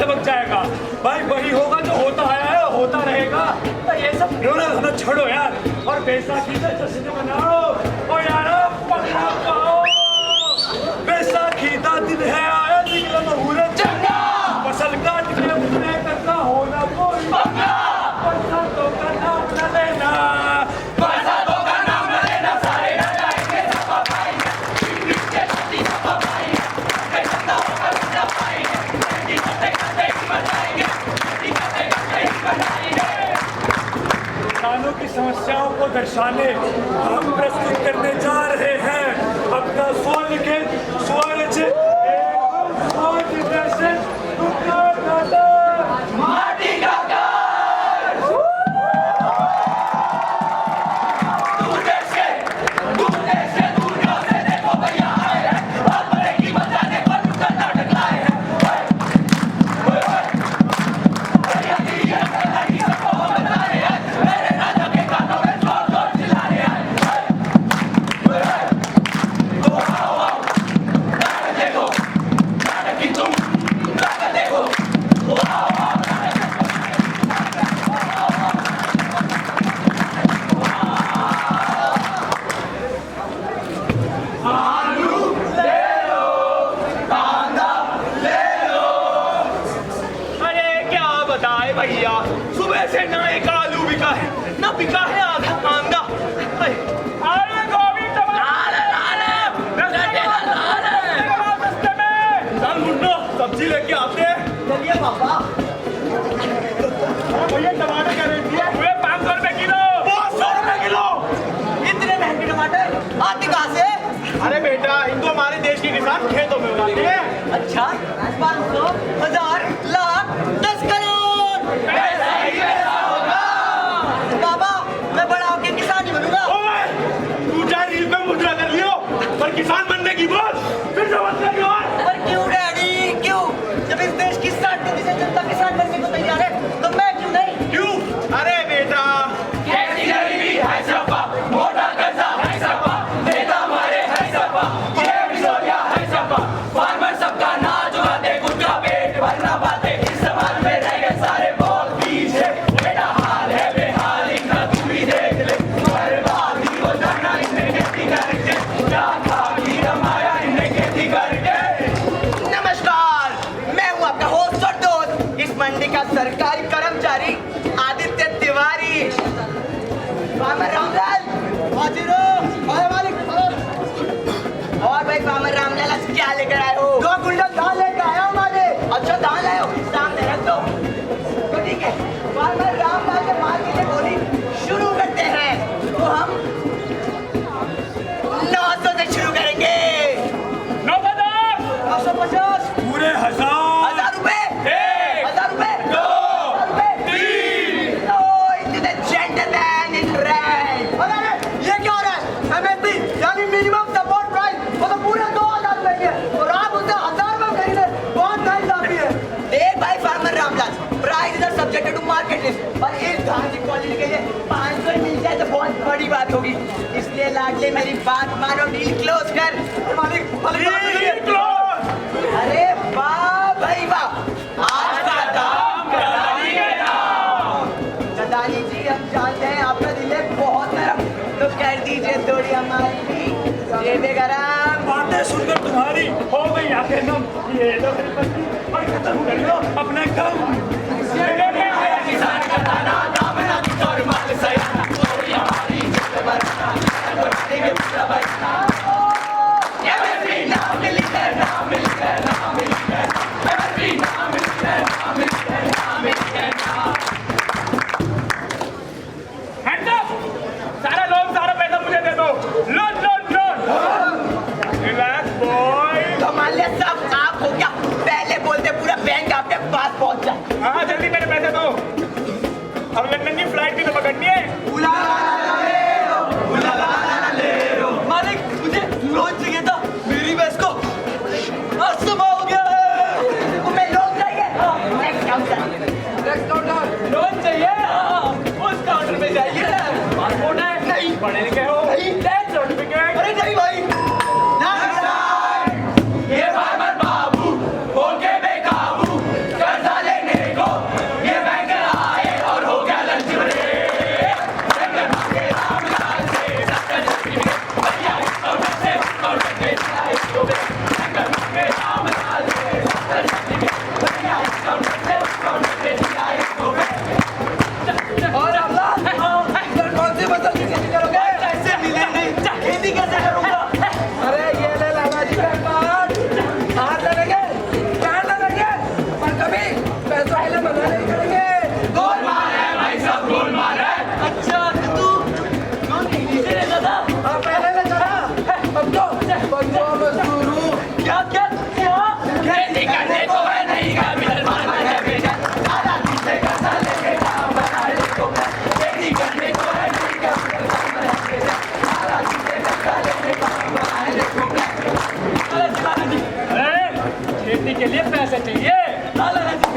लपक जाएगा। भाई वही होगा जो होता आया है, होता रहेगा। तो ये सब हमें छोड़ो यार, और बैसाखी का जश्न मनाओ। और यार पकड़ा पाओ, बैसाखी का दिन है, आया निकला मुहूर्त चंगा, फसल काट के उतने करना होना कोई पंगा, बरसातों का नाम न लेना, बरसातों का नाम न लेना, सारे न जाएंगे सब पाएंगे, के पति सब पाएंगे, बेचंदा होकर न पाएंगे, करते बताएंगे, बताएंगे। किसानों की समस्याओं को दर्शाने हम प्रस्तुत करने जा रहे हैं अपना स्वलिखित स्वरचित माटी का घर। दूर देश से दूर गाँव से देखो भैया आए हैं, बात बनेगी बताने पर उनका नाटक लाए हैं। सबको हम बता रहे हैं, मेरे राजा के कानों में जोर जोर चिल्ला रहे हैं। तो आओ आओ नाटक देखो, नाटक की तुम नाटक देखो, तो आओ आओ आलू ले लो, कांदा ले लो। अरे क्या बताए भैया, सुबह से ना एक आलू बिका है, ना बिका है आधा कांदा। अरे गोभी टमाटर सस्ते में, चल मुन्ना सब्जी लेके आते हैं। चलिए पापा। भैया टमाटर क्या रेट दिया? 500 रुपए किलो। 500 रुपए किलो? इतने महंगे टमाटर आते कहाँ से? अरे बेटा, इनको हमारे देश के किसान खेतों में उगाते हैं। अच्छा, 500, 1000, लाख, 10 करोड़ पैसा ही पैसा होगा। बाबा, मैं बड़ा होके किसान ही बनूंगा। तू चाहे रील पे मुद्रा कर लियो, पर किसान बनने की बोल फिर से मत करियो। पर क्यों डैडी, क्यों? जब इस देश की 60% जनता किसान बनने को तैयार है, तो मैं क्यों नहीं? क्यों? अरे बेटा, कैसी गरीबी है सपा, मोटा कर्जा है सपा, नेता हमारे है सपा, ये बिचौलिया है सपा, फार्मर सबका नाच उड़ाते, खुद का पेट भर ना पाते, इस समाज में रह गए सारे बहुत पीछे। बेटा हाल है बेहाल, इनका तू भी देख ले, बर्बादी हो जाना इन्हें खेती करके, क्या खाकी रमाया इन्हें खेती करके। नमस्कार, मैं हूँ आपका होस्ट और दोस्त, इस मंडी का सरकारी कर्मचारी आदित्य तिवारी। फार्मर रामलाल हाजिर हो। अरे मालिक। और भाई फार्मर रामलाल आज क्या लेकर आए हो? 2 कुंटल धान लेकर आया हूँ मालिक। अच्छा धान लाए हो, सामने रख दो। तो ठीक है, फार्मर रामलाल के माल के लिए बोली शुरू करते हैं। तो हम 900 से शुरू करेंगे। 950 पूरे 1000 रुपए, 1000 रुपए, 2 3। Gentleman in red. अरे ये क्या हो रहा है? एमएसपी यानी मिनिमम सपोर्ट प्राइस, वो तो पूरे 2000 रुपए की है, और आप उसे 1000 रुपए खरीदे, बहुत प्राइस आती है। देख भाई farmer Ramlal, price is subject to market list, पर इस धान की क्वालिटी के लिए 500 मिल जाए तो बहुत बड़ी बात होगी। इसलिए लाडले मेरी बात मानो, डील क्लोज कर। मालिक अरे वाह भाई वाह, आज का दाम गदानी के दाम। गदानी जी हम जानते हैं आपका दिल है बहुत नरम, तो कर दीजिए थोड़ी हमारी भी जेबे गरम। बातें सुनकर तुम्हारी हो गई आंखें नम, ये लो मेरी पत्नी और खत्म कर लो अपना काम। किसान का दाना दाम ना और माल सयाना, थोड़ी हमारी जेब भरना, बनाने के पूरा बचना। सारा लोग सारा पैसा मुझे दे दो। Loan loan loan. Relax boy. कमाल है सब आप हो क्या? पहले बोलते पूरा बैंक आपके पास पहुंच जाए। हाँ जल्दी मेरे पैसे दो, अब लंदन की फ्लाइट भी तो पकड़नी है। मालिक मुझे लोन चाहिए था, मेरी बस को अस्थमा हो गया है। तुम्हें लोन चाहिए? लोन चाहिए? उस काउंटर पे जाइए, पासपोर्ट है? नहीं। पढ़े लिखे हो? नहीं। Death certificate? अरे नहीं भाई। ये फार्मर बाबू होके बेकाबू, कर्जा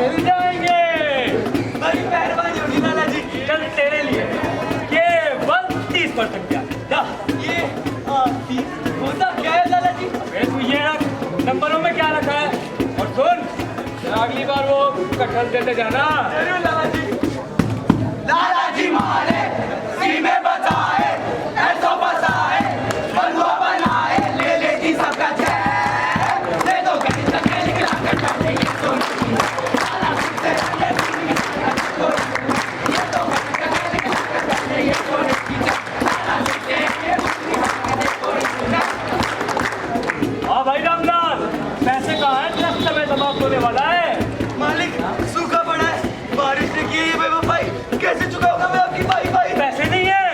मिल जाएंगे। बड़ी मेहरबानी होगी लाला जी। चल तेरे लिए केवल 30% क्या जा। ये 30 होता क्या है लाला जी? तू ये रख, नंबरों में क्या रखा है। और सुन, अगली बार वो कटहल देते जाना। जरूर लाला जी। लाला जी मारे सीमे बचाए, ऐसो बसाए, बंधुआ बनाए, ले ले जी सबका चैन, दे दो गणित का खेल खिला कर बैठे ये तो नहीं। लाला जी से ये तो गणित का खेल खिला कर बैठे ये तो नहीं। लाला जी से ये हाँ भाई रामलाल, पैसे कहाँ है? ट्रस्ट में समाप्त होने वाला है। मालिक सूखा पड़ा है, बारिश ने की है बेवफाई, कैसे चुकाऊंगा मैं आपकी भाई? पैसे नहीं है?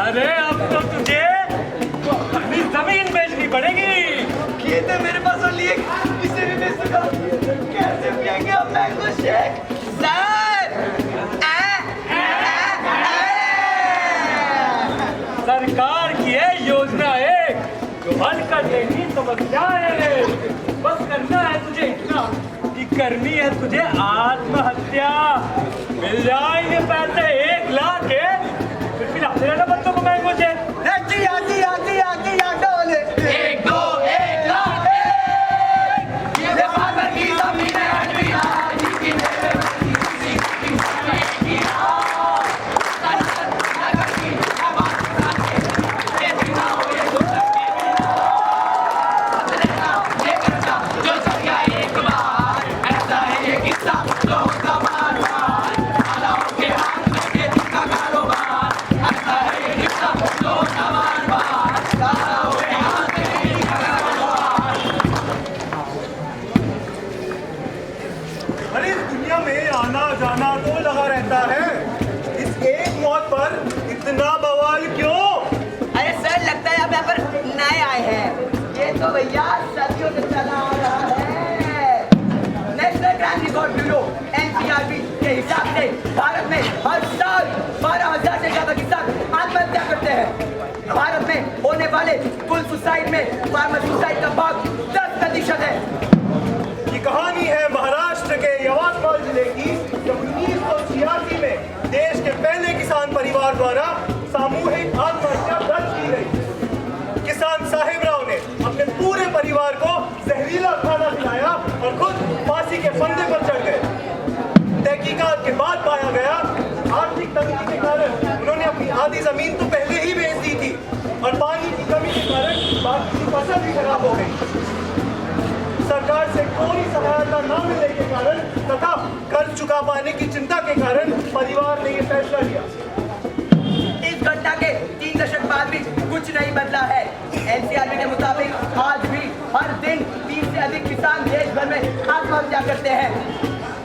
अरे अब तो तुझे अपनी जमीन बेचनी पड़ेगी। खेत है मेरे पास और लिए इसे भी बेच दूंगा। कैसे पिएंगे हम मैंगो शेक? सरकार की है योजना एक जो हल कर देगी समस्याएं। बस करना है तुझे इतना कि करनी है तुझे आत्महत्या। मिल जाएंगे पैसे 1 लाख के, फिर पिलाते रहना बच्चों को मैंगो शेक। आती आती आती आती बोले 1 2 1 लाख ये फादर की जमीन है भैया सदियों से चला आ रहा है। National crime record bureau NCRB के हिसाब से भारत में हर साल 12,000 से ज्यादा किसान आत्महत्या करते हैं। भारत में होने वाले कुल सुसाइड में फार्मर सुसाइड का भाग 10% है। ये कहानी है महाराष्ट्र के यवतमाल जिले की, जब 1986 में देश के पहले किसान परिवार द्वारा सामूहिक आत्महत्या दर्ज की गई। किसान साहिबराव ने अपने पूरे परिवार को जहरीला खाना खिलाया और खुद फांसी के फंदे पर चढ़ गए। तहकीकात के बाद पाया गया आर्थिक तंगी के कारण उन्होंने अपनी आधी जमीन तो पहले ही बेच दी थी और पानी की कमी के कारण बाकी की फसल भी खराब हो गई। सरकार से कोई सहायता न मिलने के कारण तथा कर्ज चुका पाने की चिंता के कारण परिवार ने यह फैसला लिया। इस घटना के 3 दशक बाद भी कुछ नहीं बदला है। एनसीआरबी के मुताबिक आज भी हर दिन 30 से अधिक किसान देश भर में आत्महत्या करते हैं।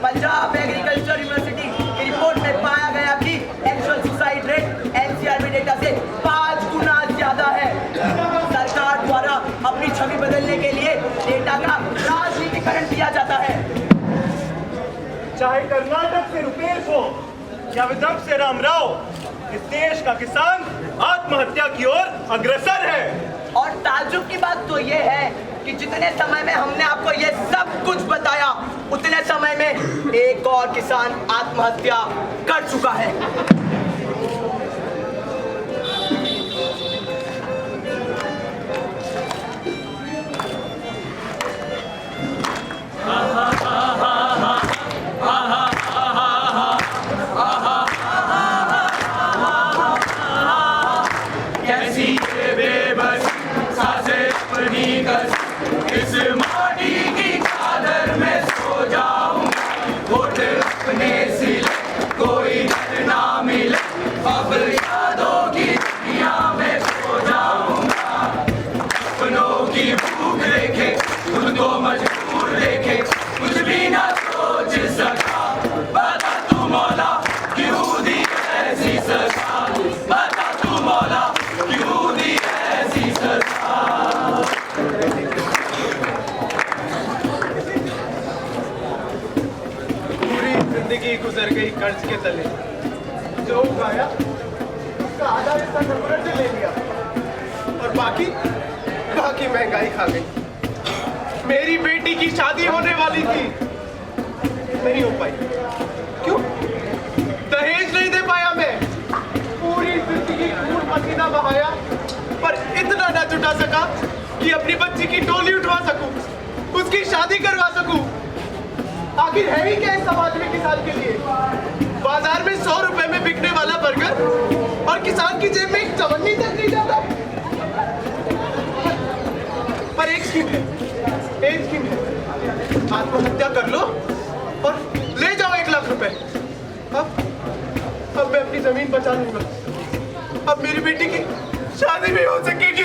पंजाब एग्रीकल्चर यूनिवर्सिटी की रिपोर्ट में पाया गया कि actual suicide rate NCRB data से 5 गुना ज्यादा है। सरकार द्वारा अपनी छवि बदलने के लिए डेटा का राजनीतिकरण किया जाता है। चाहे कर्नाटक से रुपेश हो या विदर्भ से रामराव, इस देश का किसान आत्महत्या की ओर अग्रसर है। और ताज्जुब की बात तो ये है कि जितने समय में हमने आपको ये सब कुछ बताया, उतने समय में एक और किसान आत्महत्या कर चुका है। इस माटी की चादर में सो जाऊं, होठ अपने सिले, कोई डर ना मिले, अब यादों की दुनिया में सो जाऊंगा। अपनों की भूख देखे, खुद को मजबूर देखे, कुछ भी ना सोच सका। बता तू मौला क्यों दी ऐसी सजा, बता तू मौला क्यों दी ऐसी सजा। जिंदगी गुजर गई कर्ज के तले, जो उगाया उसका आधा हिस्सा कर्ज ले लिया और बाकी महंगाई खा गई। मेरी बेटी की शादी होने वाली थी, नहीं हो पाई। क्यों? दहेज नहीं दे पाया मैं। पूरी जिंदगी खून पसीना बहाया, पर इतना ना जुटा सका कि अपनी बच्ची की डोली उठवा सकूं, उसकी शादी करवा सकूं। आखिर है ही क्या इस समाज में किसान के लिए? बाजार में 100 रुपए में बिकने वाला बर्गर और किसान की जेब में एक चवन्नी तक नहीं जाता। पर एक स्कीम है, आत्महत्या कर लो और ले जाओ 1 लाख रुपए। अब मैं अपनी जमीन बचा लूंगा, अब मेरी बेटी की शादी भी हो सकेगी।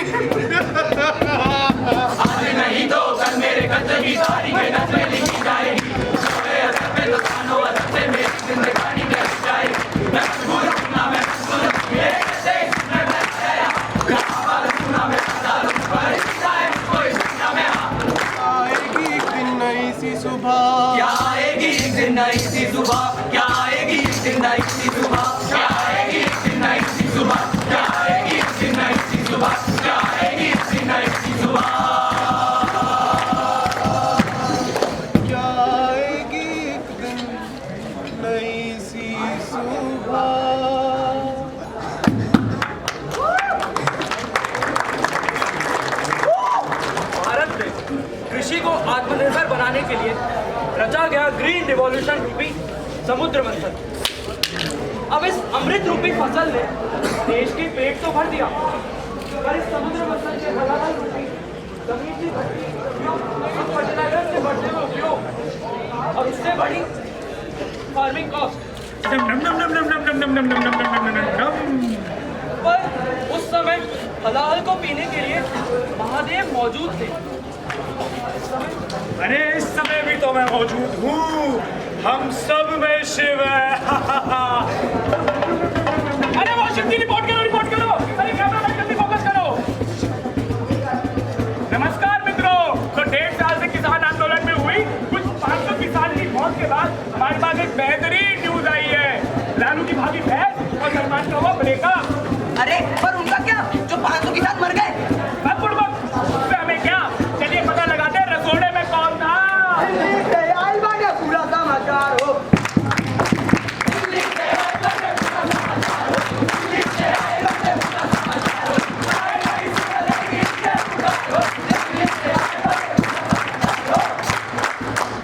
आज नहीं तो कल मेरे कत्ल की तारीख नज़र लिखी जाएगी। सोए अदब पे तो कानो अदब से मेरी जिंदगानी कट जाएगी। मैं मजबूर हूँ ना, मैं मजबूर हूँ, ये कैसे मैं बताया कहाँ वाला सुना मैं बता दूँ, पर जाए कोई सुना मैं आएगी एक दिन नई सी सुबह, क्या आएगी एक दिन नई सी सुबह, क्या आएगी एक दिन नई सी सुबह, क्या आएगी एक दिन नई सी सुबह, क्या आएगी एक दिन नई सी सुबह, क्या आएगी एक दिन नई सी सुबह। क्या आएगी एक दिन नई सी सुबह। भारत में कृषि को आत्मनिर्भर बनाने के लिए रचा गया ग्रीन रिवॉल्यूशन रूपी समुद्र मंथन। अब इस अमृत रूपी फसल ने देश के पेट तो भर दिया, पर इस समुद्र मंथन के हलाल रूपी जमीन की भर्ती फर्टिलाइजर से बढ़ने में उपयोग और उससे बड़ी फार्मिंग कॉस्ट। पर उस समय हलाल को पीने के लिए महादेव मौजूद थे। अरे इस समय भी तो मैं मौजूद हूँ, हम सब में शिव है। अरे वो शिव जी रिपोर्ट करो। अरे कैमरा मैन जल्दी फोकस करो। नमस्कार मित्रों, तो 1.5 साल से किसान आंदोलन में हुई कुछ 500 किसान की मौत के बाद हमारे पास एक बेहतरीन न्यूज आई है। लालू की भाभी भैंस और सलमान का हुआ ब्रेकअप। अरे पर उनका क्या, जो 500 किसान मर गए? अब उससे हमें क्या, चलिए पता लगाते हैं रसोड़े में कौन था। पूरा समाचार हो।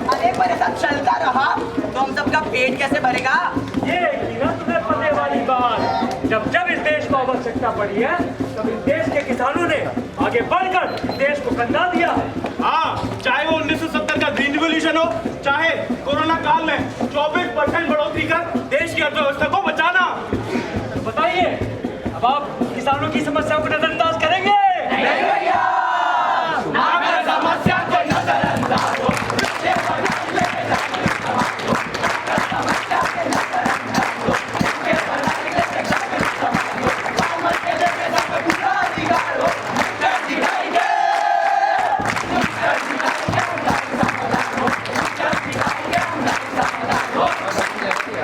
अरे पर ऐसा चलता रहा तो हम सबका पेट कैसे भरेगा? ये की ना तुम्हें पते वाली बात, जब इस देश को आवश्यकता पड़ी है तब इस देश के किसानों ने आगे बढ़कर देश को कंधा दिया है। हाँ, चाहे वो 1970 का ग्रीन रिवॉल्यूशन हो, चाहे कोरोना काल में 24% बढ़ोतरी कर देश की अर्थव्यवस्था को बचाना। बताइए, अब आप किसानों की समस्याओं को नजरअंदाज करेंगे? नहीं भैया, अगर समस्या को नजरअंदाज हो,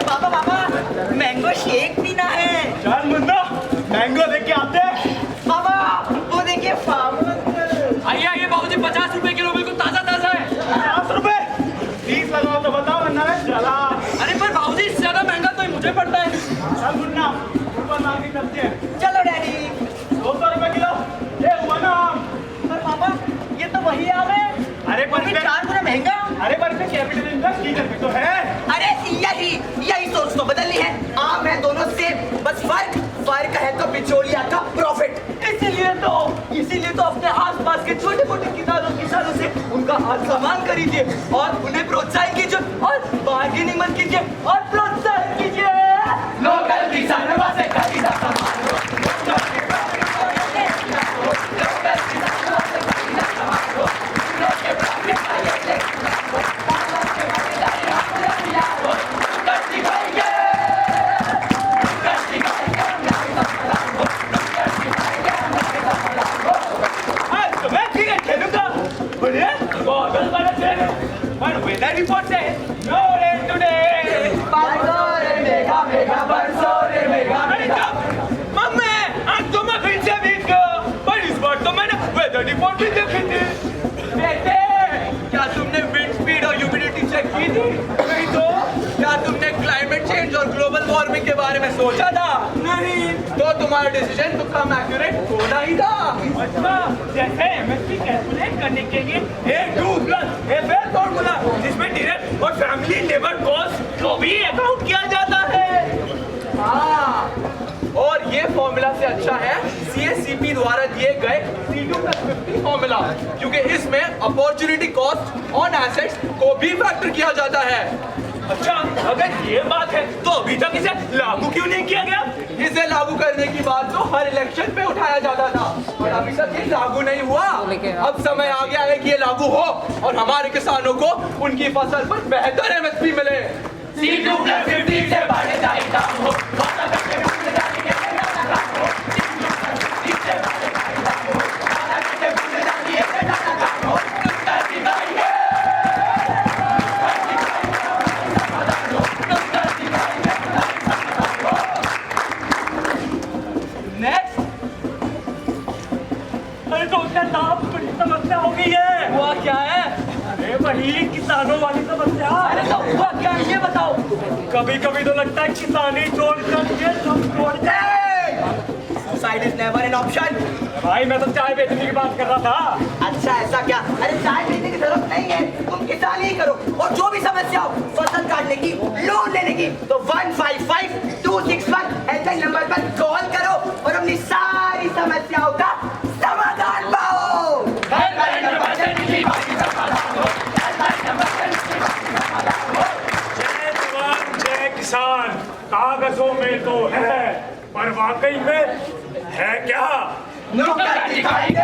पापा मैंगो शेक पीना है। चल मुन्ना, मैंगो देख के आते हैं। पापा वो देखिए फार्मर। आइए बाबूजी, 50 रुपए किलो, बिल्कुल ताजा है। 50 रुपए 30 लगाओ तो बताओ, वरना मैं चला। अरे पर बाबूजी, इससे ज्यादा महंगा तो मुझे पड़ता है। चल मुन्ना, ऊपर मार्केट करते हैं। चलो डैडी। 200 रुपए किलो, ये हुआ ना। पर पापा ये तो वही आ गए। अरे पर फिर 4 गुना महंगा। अरे पर इसमें कैपिटल इन्वेस्ट की करके तो है। अरे यही सोच तो बदलनी है। आम है दोनों सेम, बस फर्क है तो बिचौलिया का प्रॉफिट। इसीलिए तो अपने आसपास के छोटे मोटे किसानों से उनका हाथ सामान खरीदिए और उन्हें प्रोत्साहन कीजिए और बार्गेनिंग मत कीजिए और प्रोत्साहन कीजिए। लोकल किसानों से खरीदा सामान हो, वेदर रिपोर्ट मैंने सोचा था नहीं, तो तुम्हारा डिसीजन तो कम एक्यूरेट होना ही था। अच्छा, जैसे एमएसपी कैलकुलेट करने के लिए A2+A फॉर्मूला जिसमें डायरेक्ट और फैमिली लेबर कॉस्ट को भी अकाउंट किया जाता है। हाँ, और ये फॉर्मूला से अच्छा है CACP द्वारा दिए गए C2+50 फॉर्मूला, क्योंकि इसमें अपॉर्चुनिटी कॉस्ट ऑन एसेट्स को भी फैक्टर किया जाता है। अच्छा, अगर ये बात है तो अभी तक इसे लागू क्यों नहीं किया गया? इसे लागू करने की बात तो हर इलेक्शन पे उठाया जाता था, और अभी तक ये लागू नहीं हुआ। अब समय आ गया है कि ये लागू हो और हमारे किसानों को उनकी फसल पर बेहतर MSP मिले। C2+50 से बढ़ जाए दाम हो, अरे तो उसका नाम बड़ी समस्या हो गई है। हुआ क्या है? अरे वही किसानों वाली समस्या। अरे तो हुआ क्या है, ये बताओ। कभी कभी तो लगता है किसानी छोड़कर ये सब छोड़ दे। Suicide is never an option. भाई मैं तो चाय बेचने की बात कर रहा था। अच्छा ऐसा क्या? अरे चाय पीने की जरूरत नहीं है, तुम किसान ही करो, और जो भी समस्या हो फसल काटने की, लोन लेने की, तो 155261 हेल्पलाइन नंबर पर कॉल करो और अपनी सारी समस्याओं का समाधान पाओ। जय जवान जय किसान कागजों में तो है, पर वाकई में है क्या? नौकर दिखाई दे